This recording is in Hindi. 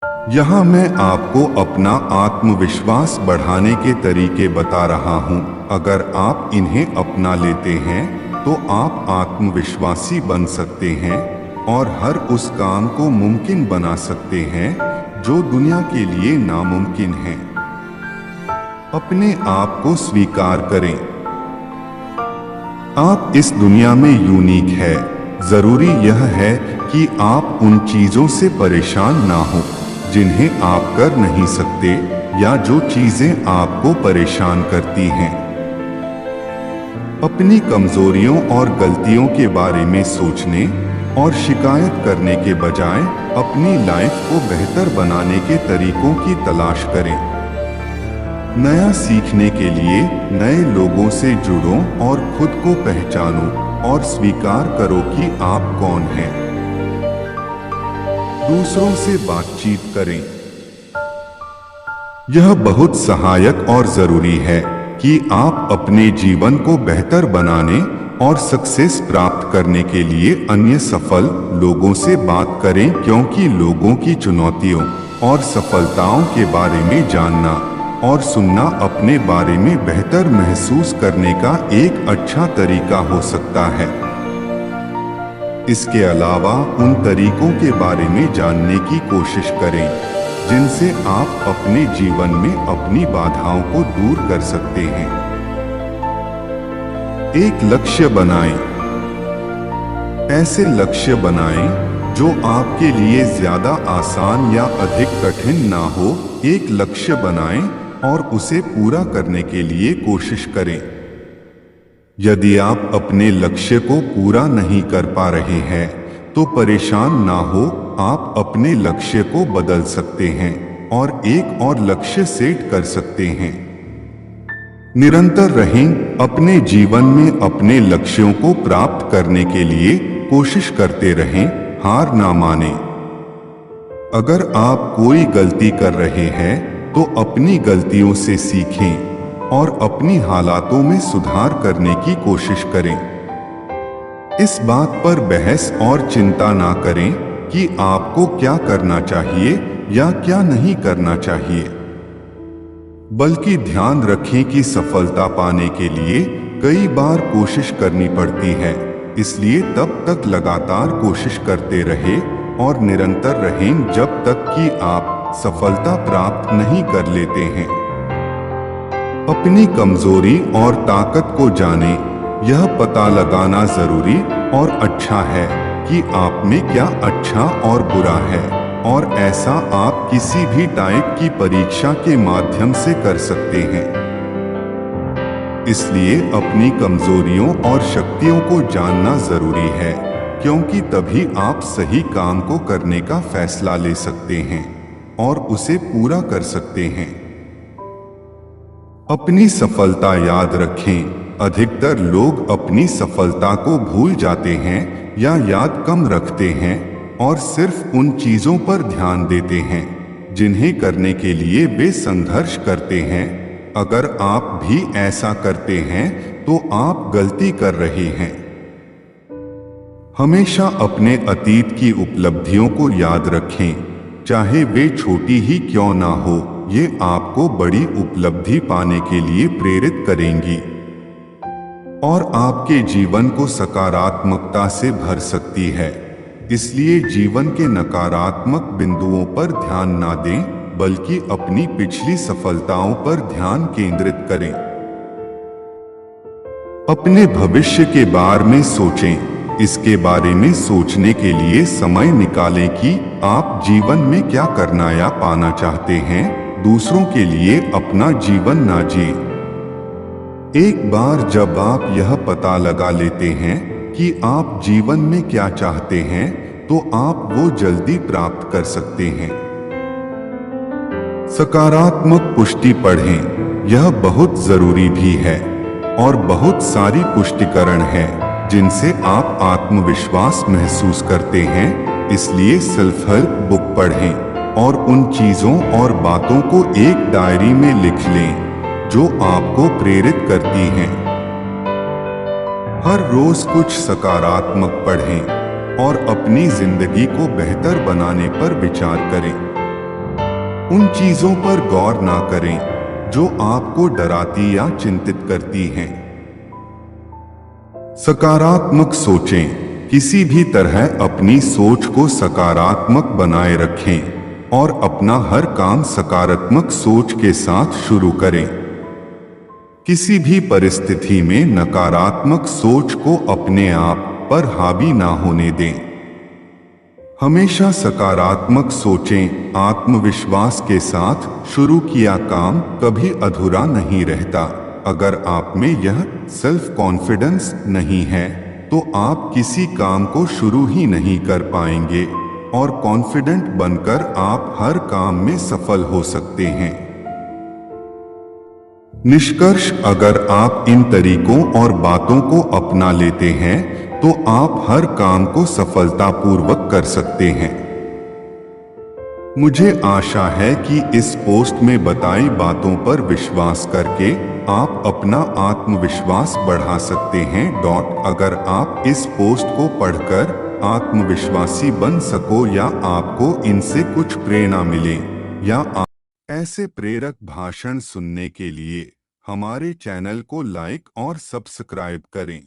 यहाँ मैं आपको अपना आत्मविश्वास बढ़ाने के तरीके बता रहा हूँ। अगर आप इन्हें अपना लेते हैं तो आप आत्मविश्वासी बन सकते हैं और हर उस काम को मुमकिन बना सकते हैं जो दुनिया के लिए नामुमकिन है। अपने आप को स्वीकार करें। आप इस दुनिया में यूनिक है। जरूरी यह है कि आप उन चीजों से परेशान ना हो जिन्हें आप कर नहीं सकते या जो चीजें आपको परेशान करती हैं। अपनी कमजोरियों और गलतियों के बारे में सोचने और शिकायत करने के बजाय अपनी लाइफ को बेहतर बनाने के तरीकों की तलाश करें। नया सीखने के लिए नए लोगों से जुड़ो और खुद को पहचानो और स्वीकार करो कि आप कौन हैं। दूसरों से बातचीत करें। यह बहुत सहायक और जरूरी है कि आप अपने जीवन को बेहतर बनाने और सक्सेस प्राप्त करने के लिए अन्य सफल लोगों से बात करें, क्योंकि लोगों की चुनौतियों और सफलताओं के बारे में जानना और सुनना अपने बारे में बेहतर महसूस करने का एक अच्छा तरीका हो सकता है। इसके अलावा उन तरीकों के बारे में जानने की कोशिश करें जिनसे आप अपने जीवन में अपनी बाधाओं को दूर कर सकते हैं। एक लक्ष्य बनाएं। ऐसे लक्ष्य बनाएं जो आपके लिए ज्यादा आसान या अधिक कठिन ना हो। एक लक्ष्य बनाएं और उसे पूरा करने के लिए कोशिश करें। यदि आप अपने लक्ष्य को पूरा नहीं कर पा रहे हैं तो परेशान ना हो। आप अपने लक्ष्य को बदल सकते हैं और एक और लक्ष्य सेट कर सकते हैं। निरंतर रहें। अपने जीवन में अपने लक्ष्यों को प्राप्त करने के लिए कोशिश करते रहें। हार ना मानें। अगर आप कोई गलती कर रहे हैं तो अपनी गलतियों से सीखें और अपनी हालातों में सुधार करने की कोशिश करें। इस बात पर बहस और चिंता ना करें कि आपको क्या करना चाहिए या क्या नहीं करना चाहिए, बल्कि ध्यान रखें कि सफलता पाने के लिए कई बार कोशिश करनी पड़ती है। इसलिए तब तक लगातार कोशिश करते रहें और निरंतर रहें जब तक कि आप सफलता प्राप्त नहीं कर लेते हैं। अपनी कमजोरी और ताकत को जानें। यह पता लगाना जरूरी और अच्छा है कि आप में क्या अच्छा और बुरा है, और ऐसा आप किसी भी टाइप की परीक्षा के माध्यम से कर सकते हैं। इसलिए अपनी कमजोरियों और शक्तियों को जानना जरूरी है, क्योंकि तभी आप सही काम को करने का फैसला ले सकते हैं और उसे पूरा कर सकते हैं। अपनी सफलता याद रखें। अधिकतर लोग अपनी सफलता को भूल जाते हैं या याद कम रखते हैं और सिर्फ उन चीजों पर ध्यान देते हैं जिन्हें करने के लिए वे संघर्ष करते हैं। अगर आप भी ऐसा करते हैं तो आप गलती कर रहे हैं। हमेशा अपने अतीत की उपलब्धियों को याद रखें, चाहे वे छोटी ही क्यों ना हो। ये आपको बड़ी उपलब्धि पाने के लिए प्रेरित करेंगी और आपके जीवन को सकारात्मकता से भर सकती है। इसलिए जीवन के नकारात्मक बिंदुओं पर ध्यान ना दें, बल्कि अपनी पिछली सफलताओं पर ध्यान केंद्रित करें। अपने भविष्य के बारे में सोचें। इसके बारे में सोचने के लिए समय निकालें कि आप जीवन में क्या करना या पाना चाहते हैं। दूसरों के लिए अपना जीवन ना जिएं। एक बार जब आप यह पता लगा लेते हैं कि आप जीवन में क्या चाहते हैं तो आप वो जल्दी प्राप्त कर सकते हैं। सकारात्मक पुष्टि पढ़ें। यह बहुत जरूरी भी है और बहुत सारी पुष्टिकरण है जिनसे आप आत्मविश्वास महसूस करते हैं। इसलिए सेल्फ हेल्प बुक पढ़ें और उन चीजों और बातों को एक डायरी में लिख लें जो आपको प्रेरित करती हैं। हर रोज कुछ सकारात्मक पढ़ें और अपनी जिंदगी को बेहतर बनाने पर विचार करें। उन चीजों पर गौर ना करें जो आपको डराती या चिंतित करती हैं। सकारात्मक सोचें। किसी भी तरह अपनी सोच को सकारात्मक बनाए रखें और अपना हर काम सकारात्मक सोच के साथ शुरू करें। किसी भी परिस्थिति में नकारात्मक सोच को अपने आप पर हावी ना होने दें। हमेशा सकारात्मक सोचें। आत्मविश्वास के साथ शुरू किया काम कभी अधूरा नहीं रहता। अगर आप में यह सेल्फ कॉन्फिडेंस नहीं है तो आप किसी काम को शुरू ही नहीं कर पाएंगे और कॉन्फिडेंट बनकर आप हर काम में सफल हो सकते हैं। निष्कर्ष, अगर आप इन तरीकों और बातों को अपना लेते हैं तो आप हर काम को सफलतापूर्वक कर सकते हैं। मुझे आशा है कि इस पोस्ट में बताई बातों पर विश्वास करके आप अपना आत्मविश्वास बढ़ा सकते हैं। अगर आप इस पोस्ट को पढ़कर आत्मविश्वासी बन सको या आपको इनसे कुछ प्रेरणा मिले या ऐसे प्रेरक भाषण सुनने के लिए हमारे चैनल को लाइक और सब्सक्राइब करें।